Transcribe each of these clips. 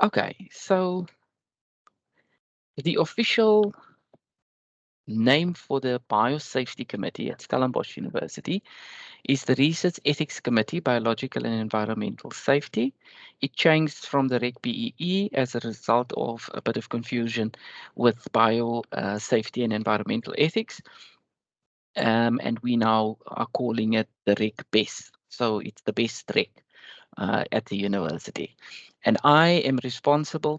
Okay, so the official name for the Biosafety Committee at Stellenbosch University is the Research Ethics Committee, Biological and Environmental Safety. It changed from the Reg BEE as a result of a bit of confusion with biosafety and environmental ethics. And we now are calling it the Reg BES. So it's the best Reg at the university. And I am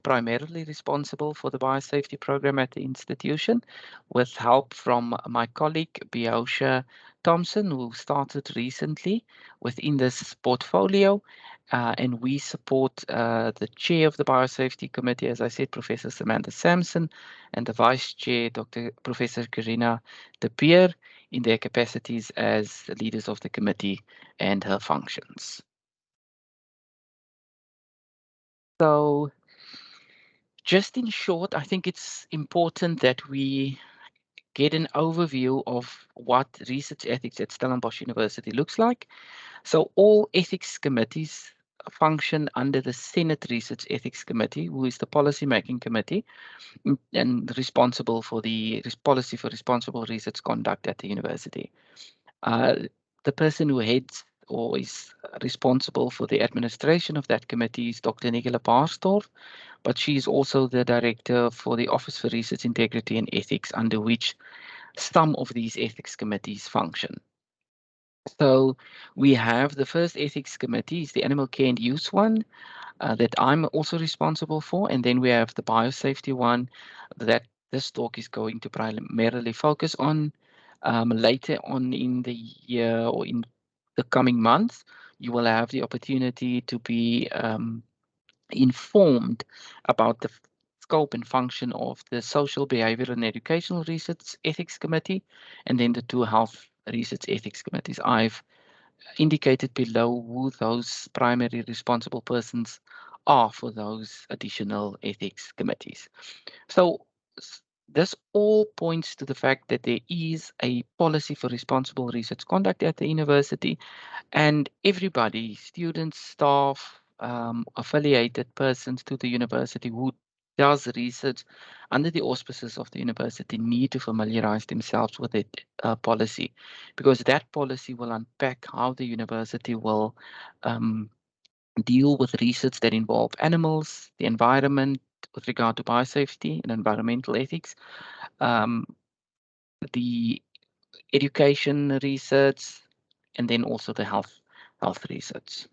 primarily responsible for the biosafety program at the institution, with help from my colleague, Biohazard Thompson, who started recently within this portfolio. And we support the chair of the Biosafety Committee, as I said, Professor Samantha Sampson, and the vice chair, Professor Karina De Beer, in their capacities as leaders of the committee and her functions. So just in short, I think it's important that we get an overview of what research ethics at Stellenbosch University looks like. So all ethics committees function under the Senate Research Ethics Committee, who is the policy-making committee and responsible for the policy for responsible research conduct at the university. The person who heads or is responsible for the administration of that committee is Dr. Nicola Baarsdorff, but she is also the director for the Office for Research Integrity and Ethics, under which some of these ethics committees function. So we have the first ethics committee, is the Animal Care and Use one, that I'm also responsible for, and then we have the biosafety one that this talk is going to primarily focus on. Later on in the year or in the coming months, you will have the opportunity to be informed about the scope and function of the Social, Behavioral and Educational Research Ethics Committee, and then the two Health Research Ethics Committees. I've indicated below who those primary responsible persons are for those additional ethics committees. So this all points to the fact that there is a policy for responsible research conduct at the university, and everybody, students, staff, affiliated persons to the university who does research under the auspices of the university need to familiarize themselves with it policy, because that policy will unpack how the university will deal with research that involve animals, the environment with regard to biosafety and environmental ethics, um, the education research, and then also the health research.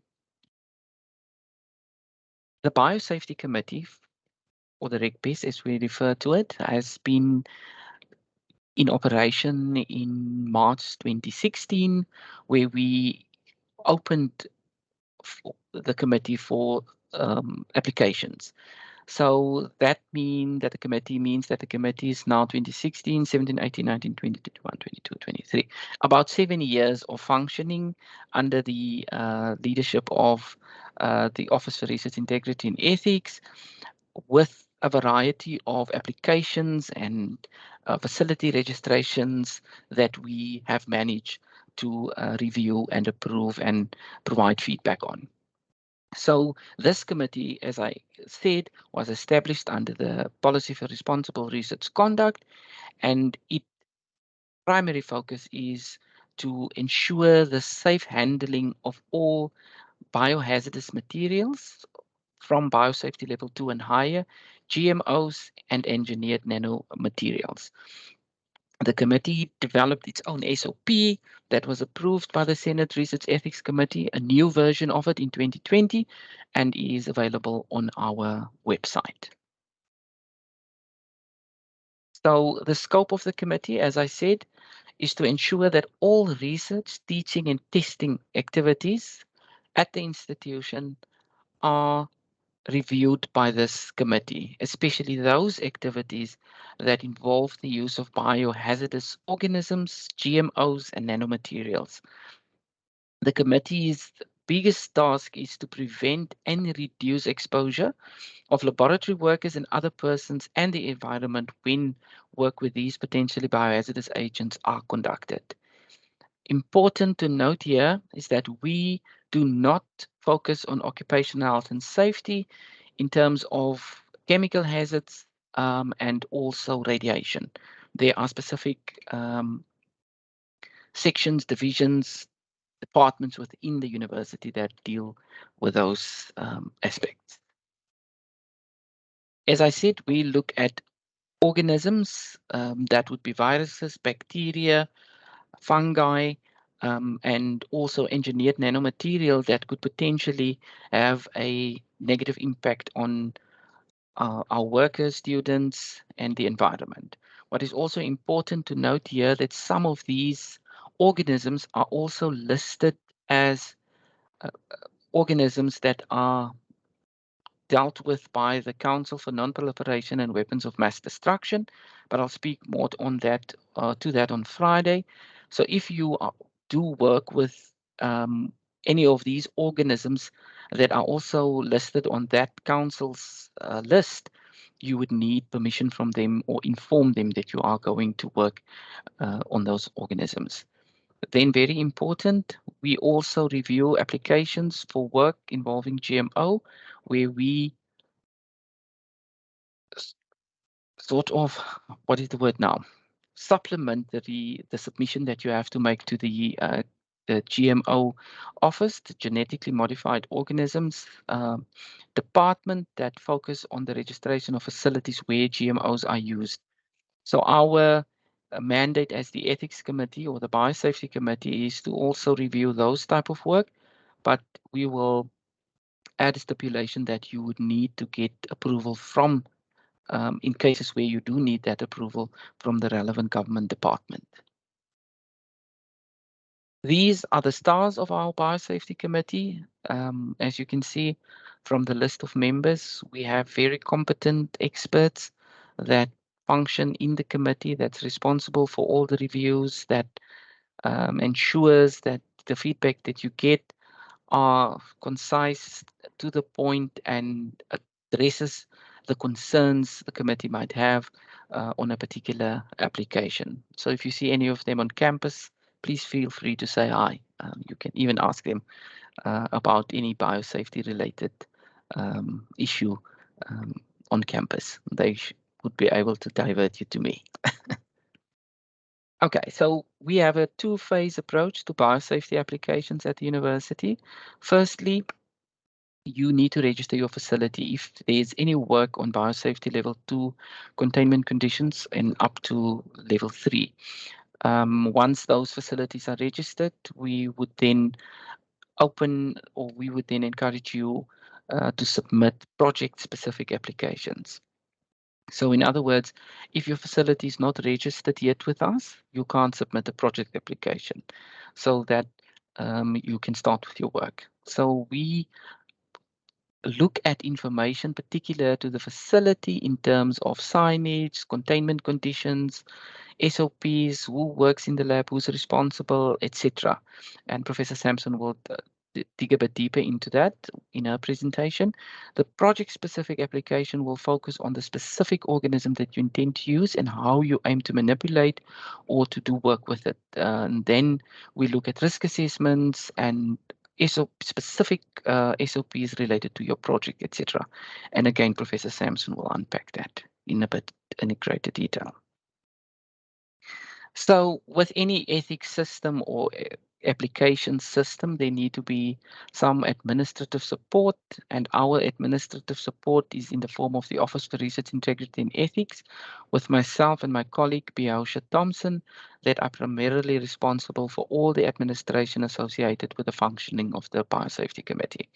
The Biosafety Committee, or the RECBES as we refer to it, has been in operation in March 2016, where we opened the committee for applications. So that means that the committee is now 2016, 17, 18, 19, 20, 21, 22, 23. About 7 years of functioning under the leadership of the Office for Research Integrity and Ethics, with a variety of applications and facility registrations that we have managed to review and approve and provide feedback on. So this committee, as I said, was established under the Policy for Responsible Research Conduct, and its primary focus is to ensure the safe handling of all biohazardous materials from biosafety level 2 and higher, GMOs and engineered nanomaterials. The committee developed its own SOP that was approved by the Senate Research Ethics Committee, a new version of it in 2020, and is available on our website. So the scope of the committee, as I said, is to ensure that all research, teaching and testing activities at the institution are reviewed by this committee, especially those activities that involve the use of biohazardous organisms, GMOs, and nanomaterials. The committee's biggest task is to prevent and reduce exposure of laboratory workers and other persons and the environment when work with these potentially biohazardous agents are conducted. Important to note here is that we do not focus on occupational health and safety in terms of chemical hazards and also radiation. There are specific sections, divisions, departments within the university that deal with those aspects. As I said, we look at organisms, that would be viruses, bacteria, fungi, and also engineered nanomaterial that could potentially have a negative impact on our workers, students, and the environment. What is also important to note here that some of these organisms are also listed as organisms that are dealt with by the Council for Non-Proliferation and Weapons of Mass Destruction, but I'll speak more on that to that on Friday. So if you do work with any of these organisms that are also listed on that council's list, you would need permission from them or inform them that you are going to work on those organisms. Then very important, we also review applications for work involving GMO, where we sort of, what is the word now? Supplement the submission that you have to make to the GMO office, the genetically modified organisms department that focus on the registration of facilities where GMOs are used. So our mandate as the ethics committee or the biosafety committee is to also review those type of work, but we will add a stipulation that you would need to get approval from in cases where you do need that approval from the relevant government department. These are the stars of our biosafety committee. As you can see from the list of members, we have very competent experts that function in the committee that's responsible for all the reviews, that ensures that the feedback that you get are concise, to the point, and addresses the concerns the committee might have on a particular application. So if you see any of them on campus, please feel free to say hi. You can even ask them about any biosafety related issue on campus. They would be able to divert you to me. Okay, so we have a two-phase approach to biosafety applications at the university. Firstly, you need to register your facility if there's any work on biosafety level 2 containment conditions and up to level 3. Once those facilities are registered, we would then encourage you to submit project-specific applications. So in other words, if your facility is not registered yet with us, you can't submit a project application so that you can start with your work. So we look at information particular to the facility in terms of signage, containment conditions, SOPs, who works in the lab, who's responsible, etc. And Professor Sampson will dig a bit deeper into that in her presentation. The project-specific application will focus on the specific organism that you intend to use and how you aim to manipulate or to do work with it. And then we look at risk assessments and specific SOPs related to your project, etc. And again, Professor Sampson will unpack that in a greater detail. So with any ethics system or application system, there need to be some administrative support, and our administrative support is in the form of the Office for Research Integrity and Ethics, with myself and my colleague Biohazard Thompson, that are primarily responsible for all the administration associated with the functioning of the Biosafety Committee.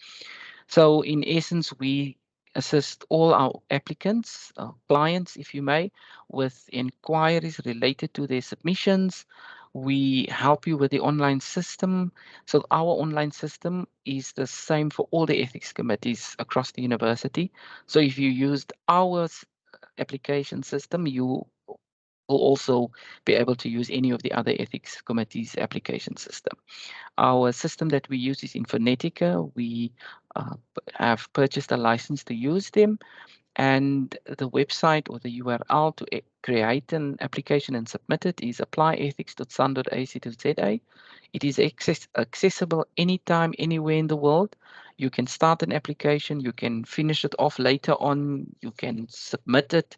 So in essence, we assist all our applicants, clients, if you may, with inquiries related to their submissions. We help you with the online system. So our online system is the same for all the ethics committees across the university. So if you used our application system, you will also be able to use any of the other ethics committees application system. Our system that we use is Infonetica. We have purchased a license to use them, And the website or the URL to create an application and submit it is applyethics.sun.ac.za. It is accessible anytime, anywhere in the world. You can start an application, you can finish it off later on, you can submit it.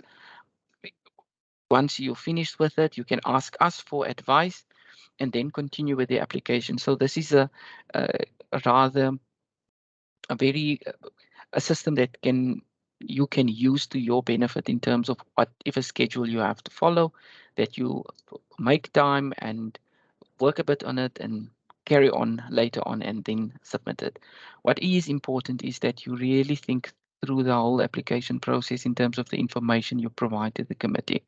Once you're finished with it, you can ask us for advice and then continue with the application. So this is a system that you can use to your benefit in terms of whatever schedule you have to follow, that you make time and work a bit on it and carry on later on and then submit it. What is important is that you really think through the whole application process in terms of the information you provide to the committee.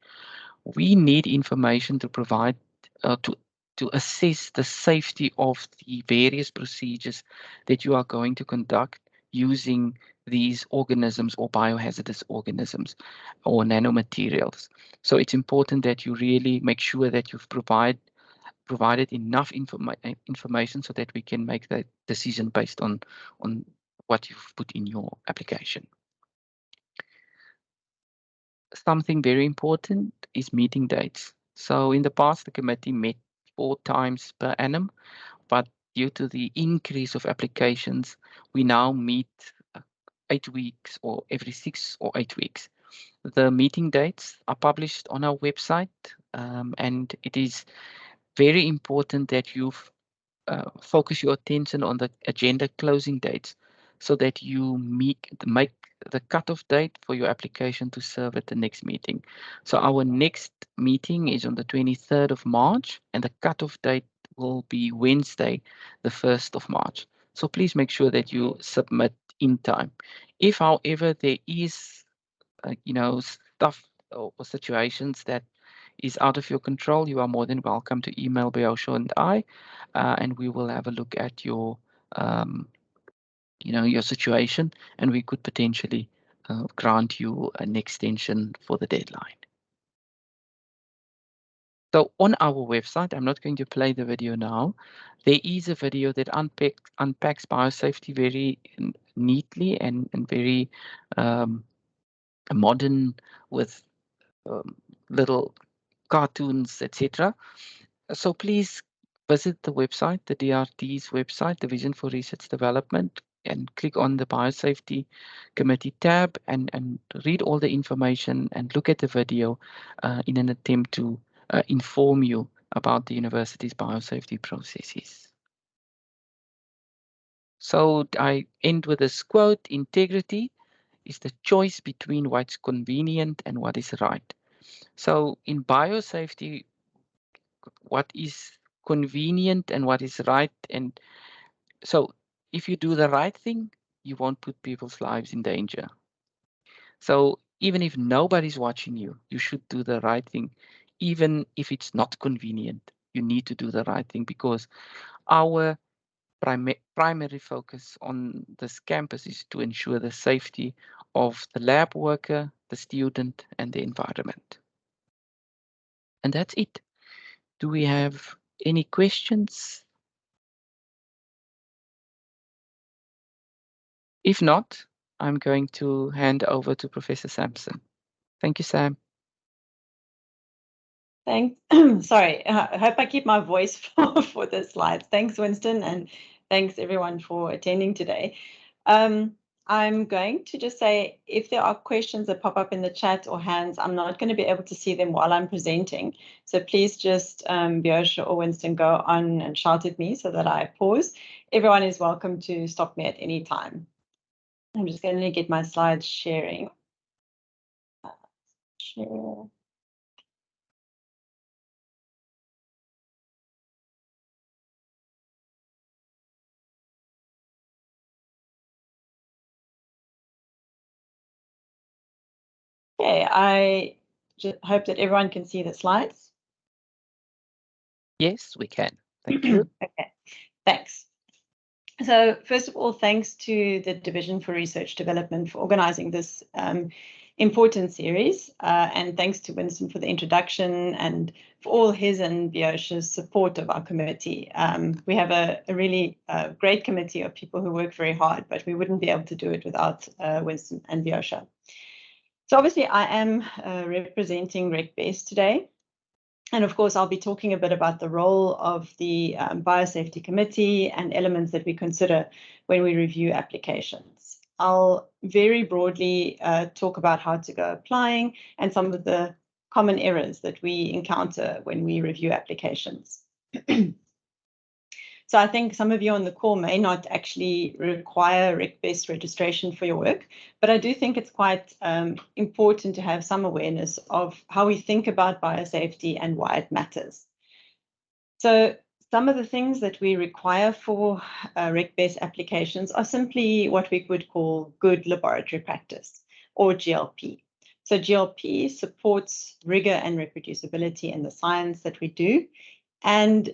We need information to provide to assess the safety of the various procedures that you are going to conduct using these organisms or biohazardous organisms or nanomaterials. So it's important that you really make sure that you've provided enough information so that we can make that decision based on what you've put in your application. Something very important is meeting dates. So in the past, the committee met 4 times per annum, but due to the increase of applications, we now meet 8 weeks or every 6 or 8 weeks. The meeting dates are published on our website, and it is very important that you focus your attention on the agenda closing dates so that you make the cutoff date for your application to serve at the next meeting. So our next meeting is on the 23rd of March, and the cutoff date will be Wednesday, the 1st of March. So please make sure that you submit in time. If, however, there is, stuff or situations that is out of your control, you are more than welcome to email Biohazard and I, and we will have a look at your, your situation, and we could potentially grant you an extension for the deadline. So on our website, I'm not going to play the video now. There is a video that unpacks biosafety very neatly and very modern with little cartoons, etc. So please visit the website, the DRT's website, Division for Research Development, and click on the Biosafety Committee tab and read all the information and look at the video in an attempt to inform you about the university's biosafety processes. So I end with this quote: integrity is the choice between what's convenient and what is right. So in biosafety, what is convenient and what is right. And so if you do the right thing, you won't put people's lives in danger. So even if nobody's watching you, you should do the right thing. Even if it's not convenient, you need to do the right thing, because our primary focus on this campus is to ensure the safety of the lab worker, the student, and the environment. And that's it. Do we have any questions? If not, I'm going to hand over to Professor Sampson. Thank you, Sam. Thanks. Sorry, I hope I keep my voice for the slides. Thanks, Winston, and thanks everyone for attending today. I'm going to just say, if there are questions that pop up in the chat or hands, I'm not going to be able to see them while I'm presenting. So please just, Biohazard or Winston, go on and shout at me so that I pause. Everyone is welcome to stop me at any time. I'm just going to get my slides sharing. Share. Okay, I just hope that everyone can see the slides. Yes, we can. Thank you. Okay, thanks. So first of all, thanks to the Division for Research Development for organizing this important series, and thanks to Winston for the introduction and for all his and Biohazard's support of our committee. We have a really great committee of people who work very hard, but we wouldn't be able to do it without Winston and Biohazard. So obviously I am representing RecBase today. And of course, I'll be talking a bit about the role of the Biosafety Committee and elements that we consider when we review applications. I'll very broadly talk about how to go applying and some of the common errors that we encounter when we review applications. So I think some of you on the call may not actually require RecBase registration for your work, but I do think it's quite important to have some awareness of how we think about biosafety and why it matters. So some of the things that we require for RecBase applications are simply what we would call good laboratory practice, or GLP. So GLP supports rigor and reproducibility in the science that we do, and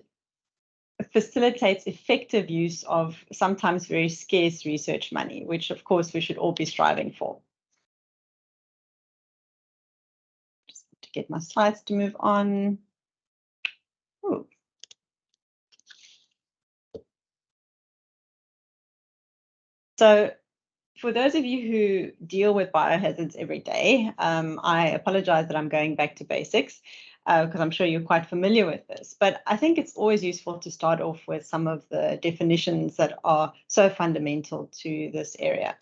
facilitates effective use of sometimes very scarce research money, which of course we should all be striving for. Just to get my slides to move on. Ooh. So for those of you who deal with biohazards every day, I apologize that I'm going back to basics, because I'm sure you're quite familiar with this, but I think it's always useful to start off with some of the definitions that are so fundamental to this area.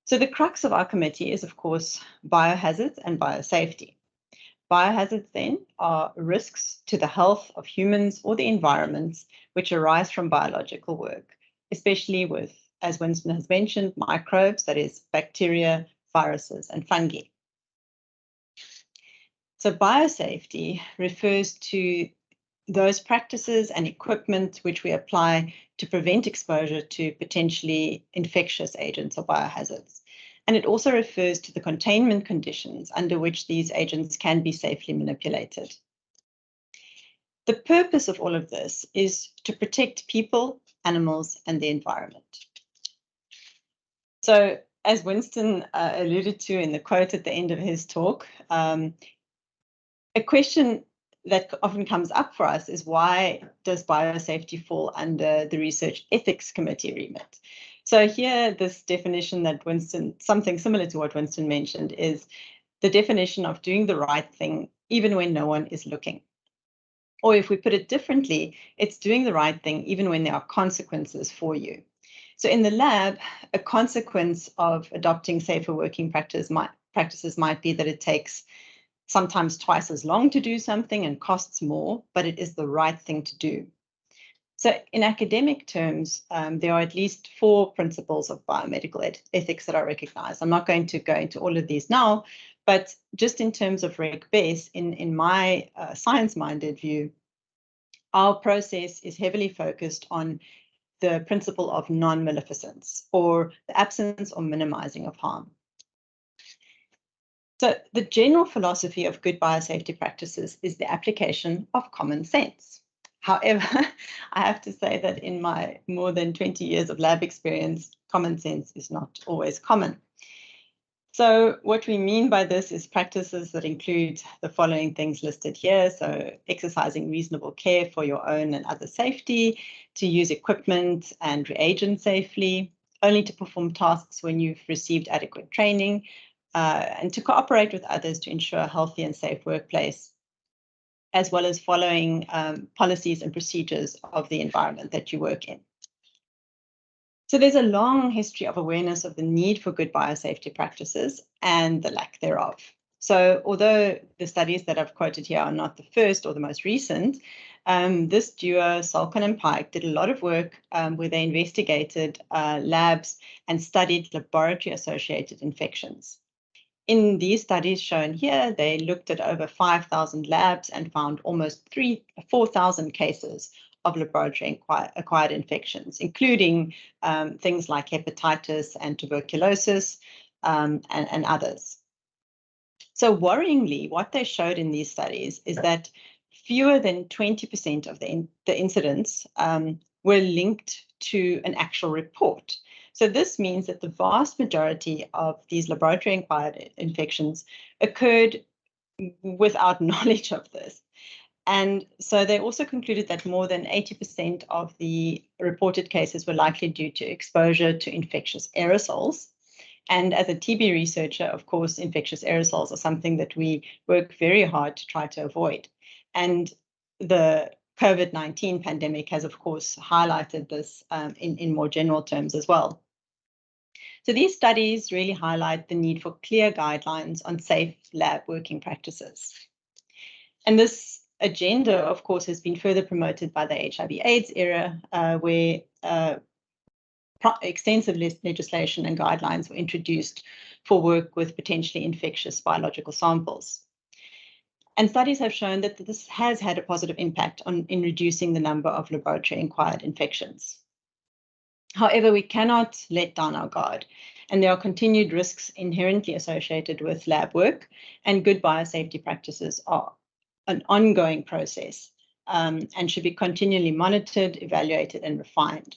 So the crux of our committee is, of course, biohazards and biosafety. Biohazards then are risks to the health of humans or the environments which arise from biological work, especially with, as Winston has mentioned, microbes, that is bacteria, viruses, and fungi. So biosafety refers to those practices and equipment which we apply to prevent exposure to potentially infectious agents or biohazards. And it also refers to the containment conditions under which these agents can be safely manipulated. The purpose of all of this is to protect people, animals, and the environment. So, as Winston alluded to in the quote at the end of his talk, a question that often comes up for us is, why does biosafety fall under the Research Ethics Committee remit? So here, this definition that Winston, something similar to what Winston mentioned, is the definition of doing the right thing even when no one is looking. Or if we put it differently, it's doing the right thing even when there are consequences for you. So in the lab, a consequence of adopting safer working practices might be that it takes sometimes twice as long to do something and costs more, but it is the right thing to do. So in academic terms, there are at least 4 principles of biomedical ethics that are recognized. I'm not going to go into all of these now, but just in terms of RecBase, in my science-minded view, our process is heavily focused on the principle of non-maleficence, or the absence or minimizing of harm. So the general philosophy of good biosafety practices is the application of common sense. However, I have to say that in my more than 20 years of lab experience, common sense is not always common. So what we mean by this is practices that include the following things listed here. So exercising reasonable care for your own and other safety, to use equipment and reagents safely, only to perform tasks when you've received adequate training, and to cooperate with others to ensure a healthy and safe workplace, as well as following policies and procedures of the environment that you work in. So there's a long history of awareness of the need for good biosafety practices and the lack thereof. So although the studies that I've quoted here are not the first or the most recent, this duo, Salkin and Pike, did a lot of work where they investigated labs and studied laboratory-associated infections. In these studies shown here, they looked at over 5,000 labs and found almost 4,000 cases of laboratory-acquired infections, including things like hepatitis and tuberculosis and others. So worryingly, what they showed in these studies is that fewer than 20% of the incidents were linked to an actual report. So this means that the vast majority of these laboratory-acquired infections occurred without knowledge of this. And so they also concluded that more than 80% of the reported cases were likely due to exposure to infectious aerosols. And as a TB researcher, of course, infectious aerosols are something that we work very hard to try to avoid. And the COVID-19 pandemic has, of course, highlighted this in more general terms as well. So these studies really highlight the need for clear guidelines on safe lab working practices. And this agenda, of course, has been further promoted by the HIV/AIDS era, where extensive legislation and guidelines were introduced for work with potentially infectious biological samples. And studies have shown that this has had a positive impact in reducing the number of laboratory-acquired infections. However, we cannot let down our guard, and there are continued risks inherently associated with lab work, and good biosafety practices are an ongoing process and should be continually monitored, evaluated, and refined.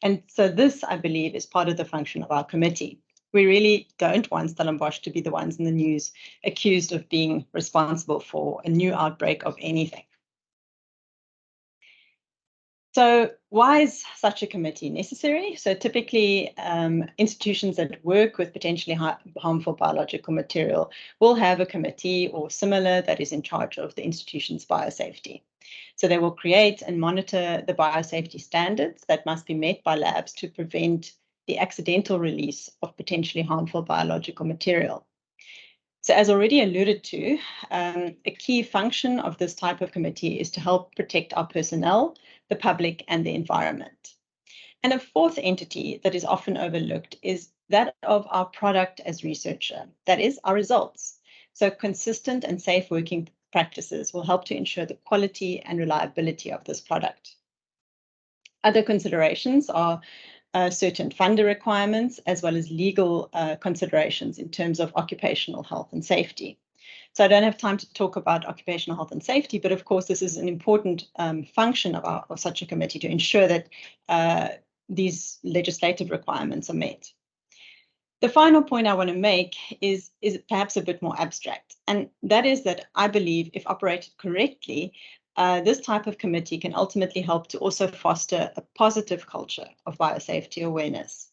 And so this, I believe, is part of the function of our committee. We really don't want Stellenbosch to be the ones in the news accused of being responsible for a new outbreak of anything. So why is such a committee necessary? So typically, institutions that work with potentially harmful biological material will have a committee or similar that is in charge of the institution's biosafety. So they will create and monitor the biosafety standards that must be met by labs to prevent the accidental release of potentially harmful biological material. So as already alluded to, a key function of this type of committee is to help protect our personnel, the public, and the environment. And a fourth entity that is often overlooked is that of our product as researcher, that is our results. So consistent and safe working practices will help to ensure the quality and reliability of this product. Other considerations are certain funder requirements, as well as legal considerations in terms of occupational health and safety. So I don't have time to talk about occupational health and safety, but of course this is an important function of such a committee to ensure that these legislative requirements are met. The final point I want to make is perhaps a bit more abstract, and that is that I believe if operated correctly, this type of committee can ultimately help to also foster a positive culture of biosafety awareness.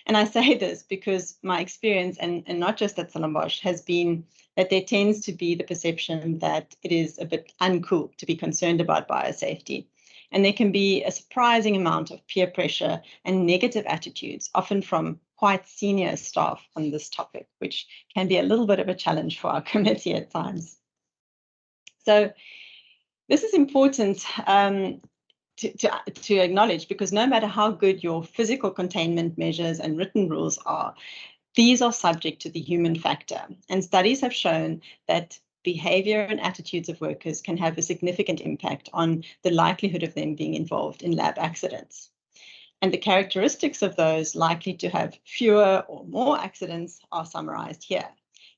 And I say this because my experience, and not just at Stellenbosch, has been that there tends to be the perception that it is a bit uncool to be concerned about biosafety. And there can be a surprising amount of peer pressure and negative attitudes, often from quite senior staff on this topic, which can be a little bit of a challenge for our committee at times. So this is important to acknowledge, because no matter how good your physical containment measures and written rules are, these are subject to the human factor. And studies have shown that behavior and attitudes of workers can have a significant impact on the likelihood of them being involved in lab accidents. And the characteristics of those likely to have fewer or more accidents are summarized here.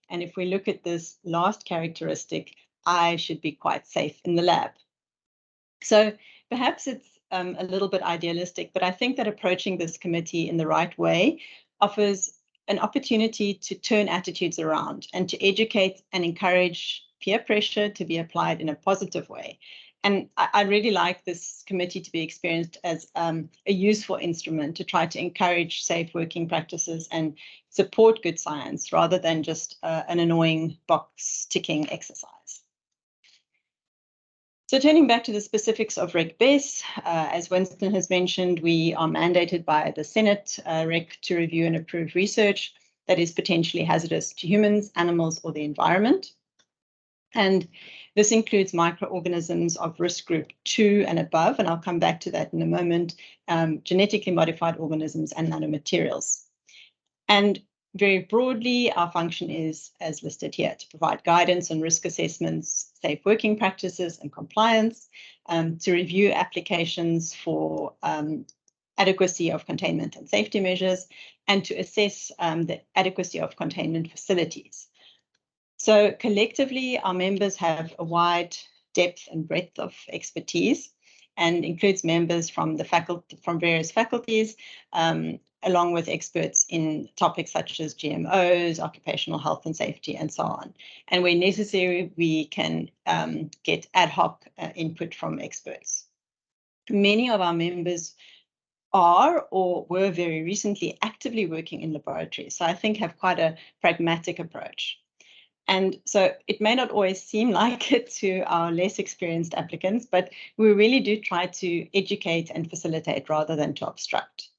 And if we look at this last characteristic, I should be quite safe in the lab. So perhaps it's a little bit idealistic, but I think that approaching this committee in the right way offers an opportunity to turn attitudes around and to educate and encourage peer pressure to be applied in a positive way. And I really like this committee to be experienced as a useful instrument to try to encourage safe working practices and support good science rather than just an annoying box ticking exercise. So turning back to the specifics of Rec BES, as Winston has mentioned, we are mandated by the Senate Rec to review and approve research that is potentially hazardous to humans, animals, or the environment. And this includes microorganisms of risk group 2 and above, and I'll come back to that in a moment, genetically modified organisms and nanomaterials. And very broadly, our function is, as listed here, to provide guidance on risk assessments, safe working practices and compliance, to review applications for adequacy of containment and safety measures, and to assess the adequacy of containment facilities. So collectively, our members have a wide depth and breadth of expertise and includes members from the faculty, from various faculties, along with experts in topics such as GMOs, occupational health and safety, and so on. And where necessary, we can get ad hoc input from experts. Many of our members are or were very recently actively working in laboratories. So I think have quite a pragmatic approach. And so it may not always seem like it to our less experienced applicants, but we really do try to educate and facilitate rather than to obstruct.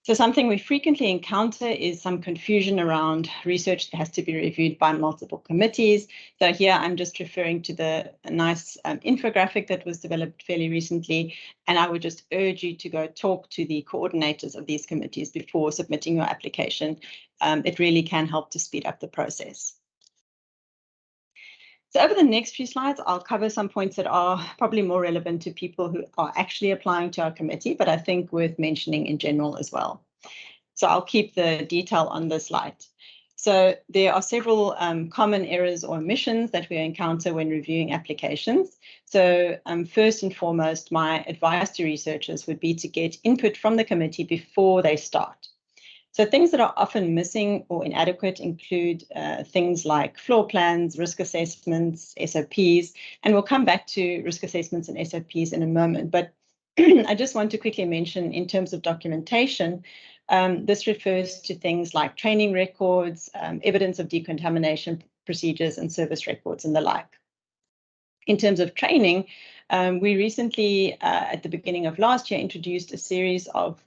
So something we frequently encounter is some confusion around research that has to be reviewed by multiple committees. So here I'm just referring to the nice infographic that was developed fairly recently, and I would just urge you to go talk to the coordinators of these committees before submitting your application. It really can help to speed up the process. So over the next few slides, I'll cover some points that are probably more relevant to people who are actually applying to our committee, but I think worth mentioning in general as well. So I'll keep the detail on this slide. So there are several common errors or omissions that we encounter when reviewing applications. So first and foremost, my advice to researchers would be to get input from the committee before they start. So things that are often missing or inadequate include things like floor plans, risk assessments, SOPs, and we'll come back to risk assessments and SOPs in a moment. But I just want to quickly mention in terms of documentation, this refers to things like training records, evidence of decontamination procedures and service records and the like. In terms of training, we recently, at the beginning of last year, introduced a series of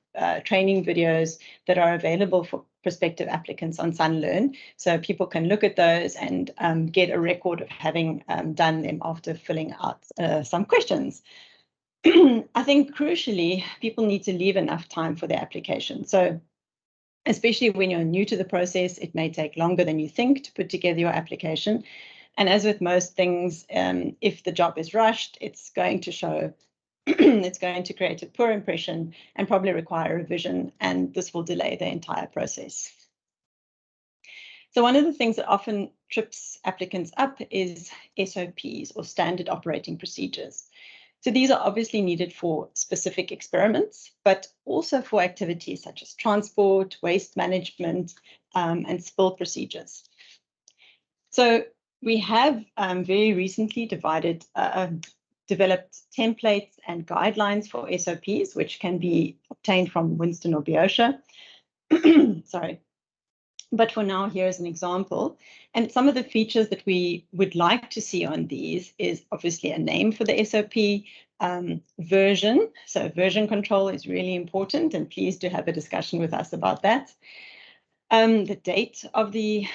training videos that are available for prospective applicants on SunLearn. So people can look at those and get a record of having done them after filling out some questions. I think crucially, people need to leave enough time for their application. So especially when you're new to the process, it may take longer than you think to put together your application. And as with most things, if the job is rushed, it's going to show, it's going to create a poor impression and probably require revision, and this will delay the entire process. So one of the things that often trips applicants up is SOPs, or standard operating procedures. So these are obviously needed for specific experiments, but also for activities such as transport, waste management, and spill procedures. So we have very recently developed templates and guidelines for SOPs, which can be obtained from Winston or Beukes. Sorry. But for now, here's an example. And some of the features that we would like to see on these is obviously a name for the SOP, version. So version control is really important, and please do have a discussion with us about that. The date of the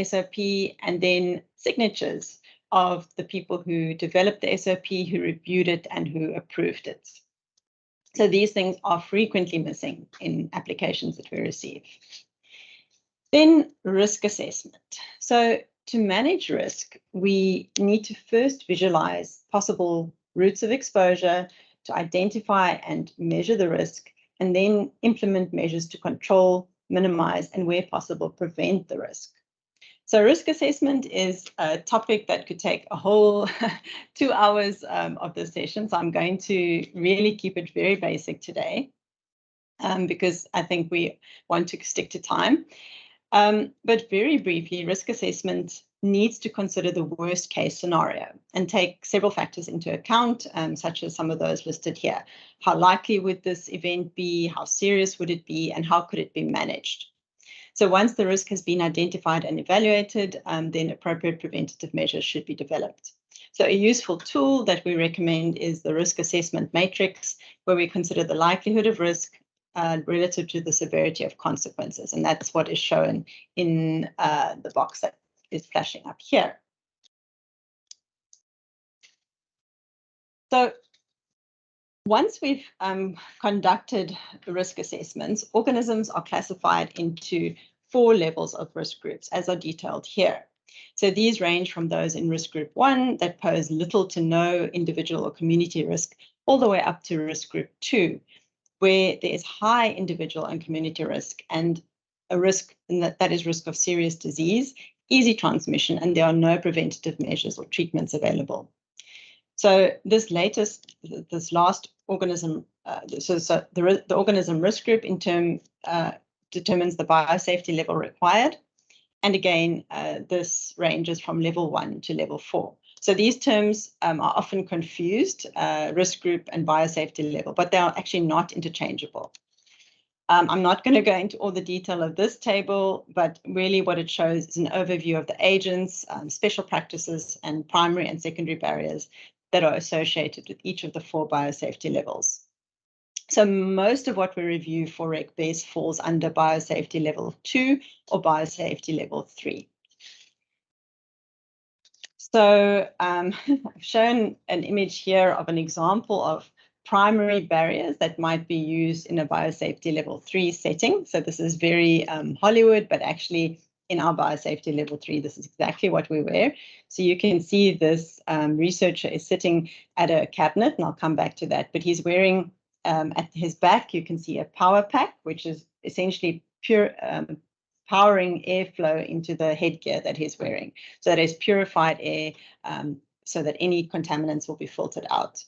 SOP, and then signatures of the people who developed the SOP, who reviewed it, and who approved it. So these things are frequently missing in applications that we receive. Then risk assessment. So to manage risk, we need to first visualize possible routes of exposure, to identify and measure the risk, and then implement measures to control, minimize, and where possible, prevent the risk. So risk assessment is a topic that could take a whole 2 hours of this session. So I'm going to really keep it very basic today because I think we want to stick to time. But very briefly, risk assessment needs to consider the worst case scenario and take several factors into account, such as some of those listed here. How likely would this event be? How serious would it be? And how could it be managed? So once the risk has been identified and evaluated, then appropriate preventative measures should be developed. So a useful tool that we recommend is the risk assessment matrix, where we consider the likelihood of risk relative to the severity of consequences. And that's what is shown in the box that is flashing up here. So once we've conducted risk assessments, organisms are classified into 4 levels of risk groups, as are detailed here. So these range from those in risk group 1 that pose little to no individual or community risk, all the way up to risk group 2, where there is high individual and community risk, and a risk that is risk of serious disease, easy transmission, and there are no preventative measures or treatments available. So this last organism, the organism risk group in turn determines the biosafety level required. And again, this ranges from level 1 to level 4. So these terms are often confused, risk group and biosafety level, but they are actually not interchangeable. I'm not going to go into all the detail of this table, but really what it shows is an overview of the agents, special practices, and primary and secondary barriers that are associated with each of the 4 biosafety levels. So most of what we review for Reg BES falls under biosafety level 2 or biosafety level 3. So I've shown an image here of an example of primary barriers that might be used in a biosafety level 3 setting. So this is very Hollywood, but actually in our biosafety level 3, this is exactly what we wear. So you can see this researcher is sitting at a cabinet, and I'll come back to that, but he's wearing at his back, you can see a power pack, which is essentially pure powering airflow into the headgear that he's wearing. So that is purified air so that any contaminants will be filtered out.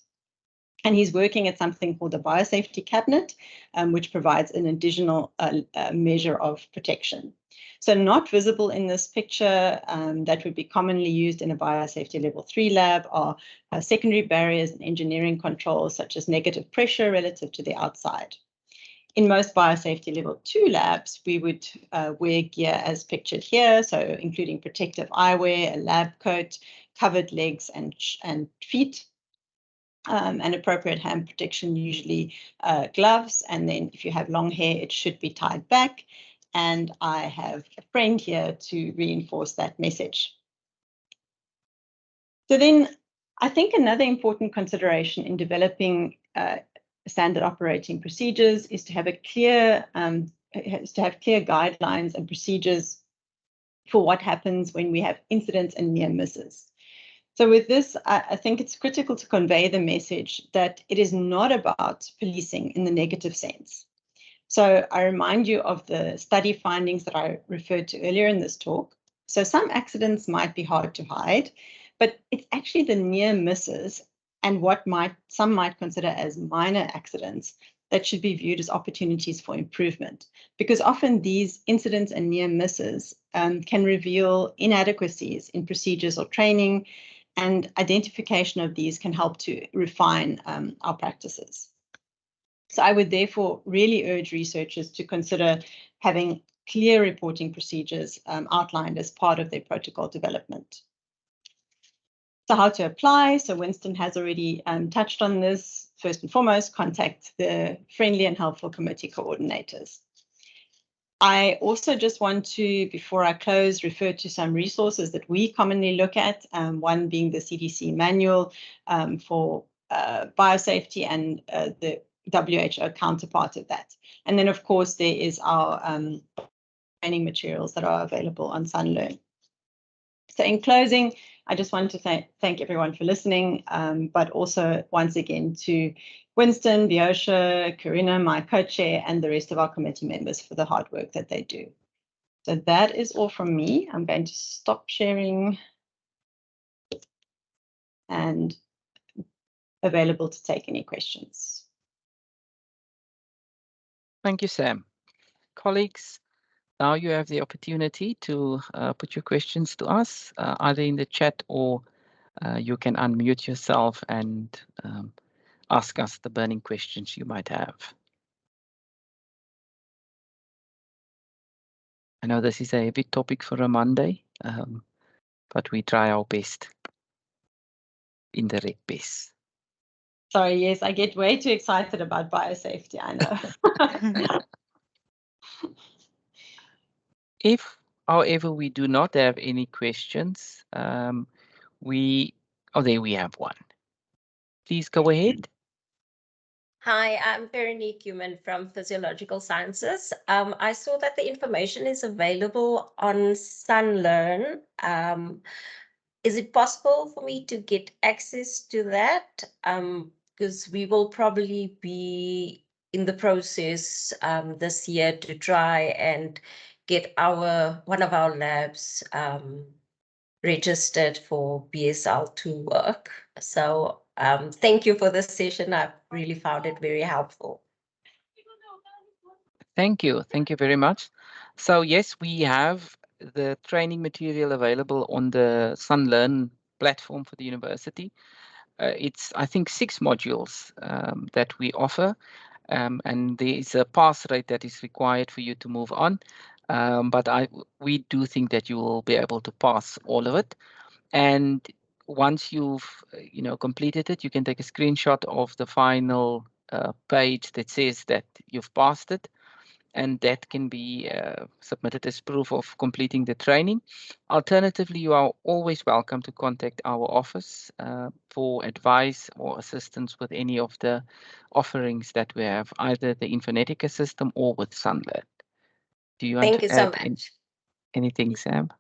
And he's working at something called a biosafety cabinet, which provides an additional measure of protection. So not visible in this picture that would be commonly used in a biosafety level 3 lab are secondary barriers and engineering controls, such as negative pressure relative to the outside. In most biosafety level 2 labs, we would wear gear as pictured here, so including protective eyewear, a lab coat, covered legs and feet, and appropriate hand protection, usually gloves. And then if you have long hair, it should be tied back. And I have a friend here to reinforce that message. So then I think another important consideration in developing standard operating procedures is to have clear guidelines and procedures for what happens when we have incidents and near misses. So with this, I think it's critical to convey the message that it is not about policing in the negative sense. So I remind you of the study findings that I referred to earlier in this talk. So some accidents might be hard to hide, but it's actually the near misses and what some might consider as minor accidents that should be viewed as opportunities for improvement, because often these incidents and near misses can reveal inadequacies in procedures or training, and identification of these can help to refine our practices. So I would therefore really urge researchers to consider having clear reporting procedures outlined as part of their protocol development. So how to apply? So Winston has already touched on this. First and foremost, contact the friendly and helpful committee coordinators. I also just want to, before I close, refer to some resources that we commonly look at, one being the CDC manual for biosafety and the WHO counterpart of that. And then, of course, there is our training materials that are available on SunLearn. So in closing, I just want to thank everyone for listening, but also once again to Winston, Biosha, Karina, my co-chair, and the rest of our committee members for the hard work that they do. So that is all from me. I'm going to stop sharing and available to take any questions. Thank you, Sam. Colleagues, now you have the opportunity to put your questions to us, either in the chat or you can unmute yourself and ask us the burning questions you might have. I know this is a heavy topic for a Monday, but we try our best in the Reg BES. Sorry, yes, I get way too excited about biosafety, I know. If, however, we do not have any questions, there we have one. Please go ahead. Hi, I'm Veronique Human from Physiological Sciences. I saw that the information is available on SunLearn. Is it possible for me to get access to that? Because we will probably be in the process this year to try and get one of our labs registered for BSL to work. So thank you for this session. I really found it very helpful. Thank you. Thank you very much. So yes, we have the training material available on the SunLearn platform for the university. It's, I think, 6 modules that we offer, and there is a pass rate that is required for you to move on. But we do think that you will be able to pass all of it. And once you've completed it, you can take a screenshot of the final page that says that you've passed it, and that can be submitted as proof of completing the training. Alternatively, you are always welcome to contact our office for advice or assistance with any of the offerings that we have, either the Infonetica system or with Sunlearn. Do you want Thank you to so add much. anything, Sam?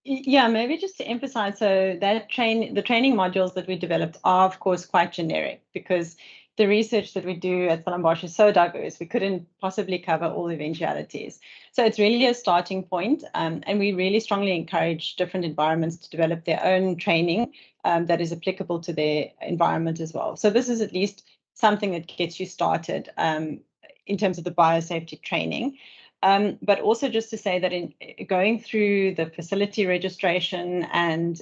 Yeah, maybe just to emphasize, so that the training modules that we developed are, of course, quite generic, because the research that we do at Stellenbosch is so diverse, we couldn't possibly cover all eventualities. So it's really a starting point, and we really strongly encourage different environments to develop their own training that is applicable to their environment as well. So this is at least something that gets you started in terms of the biosafety training. But also just to say that in going through the facility registration and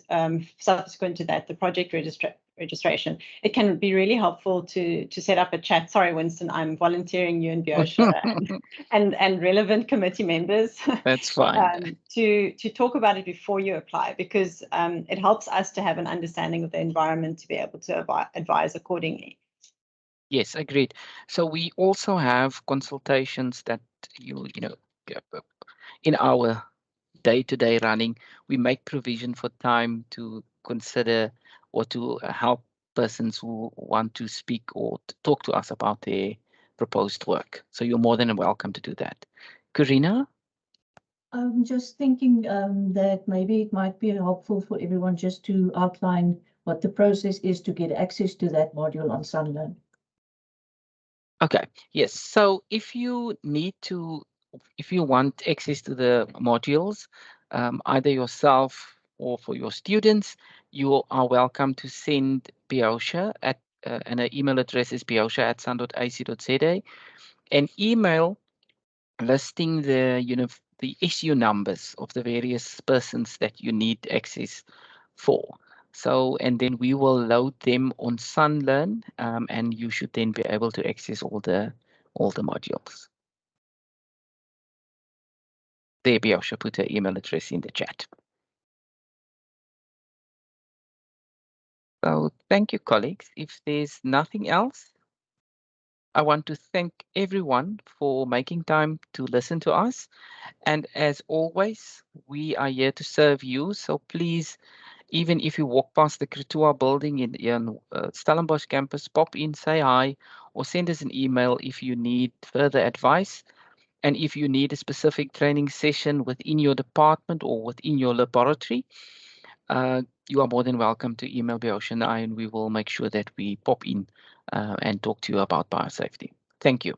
subsequent to that, the project registration, it can be really helpful to set up a chat. Sorry, Winston, I'm volunteering you and Biosha and relevant committee members. That's fine. To talk about it before you apply, because it helps us to have an understanding of the environment to be able to advise accordingly. Yes, agreed. So we also have consultations that in our day-to-day running, we make provision for time to consider or to help persons who want to speak or to talk to us about their proposed work. So you're more than welcome to do that. Karina? I'm just thinking that maybe it might be helpful for everyone just to outline what the process is to get access to that module on Sunlearn. Okay, yes. So if you want access to the modules, either yourself or for your students, you are welcome to send Biosha and her email address is biosha@sun.ac.za, an email listing the issue numbers of the various persons that you need access for. So, and then we will load them on Sunlearn, and you should then be able to access all the modules. There, Biosha put her email address in the chat. So thank you, colleagues. If there's nothing else, I want to thank everyone for making time to listen to us. And as always, we are here to serve you. So please, even if you walk past the Kretua building in Stellenbosch campus, pop in, say hi, or send us an email if you need further advice. And if you need a specific training session within your department or within your laboratory, you are more than welcome to email Biosha and I, and we will make sure that we pop in and talk to you about biosafety. Thank you.